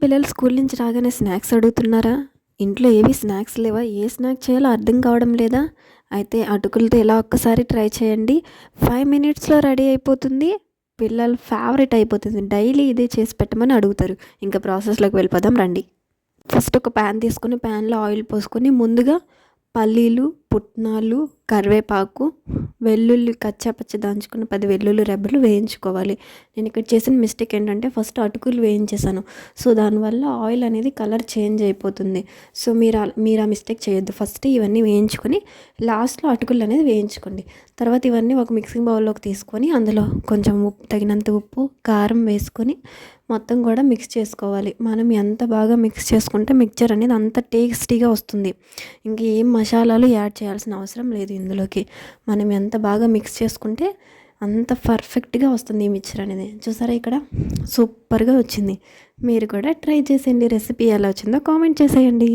పిల్లలు స్కూల్ నుంచి రాగానే స్నాక్స్ అడుగుతున్నారా? ఇంట్లో ఏవి స్నాక్స్ లేవా? ఏ స్నాక్ చేయాలో అర్థం కావడం లేదా? అయితే అటుకులతో ఇలా ఒక్కసారి ట్రై చేయండి. 5 మినిట్స్‌లో రెడీ అయిపోతుంది. పిల్లల ఫేవరెట్ అయిపోతుంది. డైలీ ఇదే చేసి పెట్టమని అడుగుతారు. ఇంకా ప్రాసెస్‌లోకి వెళ్ళిపోదాం రండి. ఫస్ట్ ఒక ప్యాన్ తీసుకొని ప్యాన్లో ఆయిల్ పోసుకొని ముందుగా పల్లీలు, పుట్నాలు, కరివేపాకు, వెల్లుల్లి కచ్చా పచ్చ దంచుకున్న 10 వెల్లుల్లి రెబ్బలు వేయించుకోవాలి. నేను ఇక్కడ చేసిన మిస్టేక్ ఏంటంటే ఫస్ట్ అటుకులు వేయించేసాను. సో దానివల్ల ఆయిల్ అనేది కలర్ చేంజ్ అయిపోతుంది. సో మీరు ఆ మిస్టేక్ చేయొద్దు. ఫస్ట్ ఇవన్నీ వేయించుకొని లాస్ట్లో అటుకులు అనేది వేయించుకోండి. తర్వాత ఇవన్నీ ఒక మిక్సింగ్ బౌల్లోకి తీసుకొని అందులో కొంచెం తగినంత ఉప్పు, కారం వేసుకొని మొత్తం కూడా మిక్స్ చేసుకోవాలి. మనం ఎంత బాగా మిక్స్ చేసుకుంటే మిక్చర్ అనేది అంత టేస్టీగా వస్తుంది. ఇంక ఏం మసాలాలు యాడ్ చేయాల్సిన అవసరం లేదు ఇందులోకి. మనం ఎంత బాగా మిక్స్ చేసుకుంటే అంత పర్ఫెక్ట్గా వస్తుంది ఈ మిక్చర్ అనేది. చూసారా ఇక్కడ సూపర్గా వచ్చింది. మీరు కూడా ట్రై చేసేయండి. రెసిపీ ఎలా వచ్చిందో కామెంట్ చేసేయండి.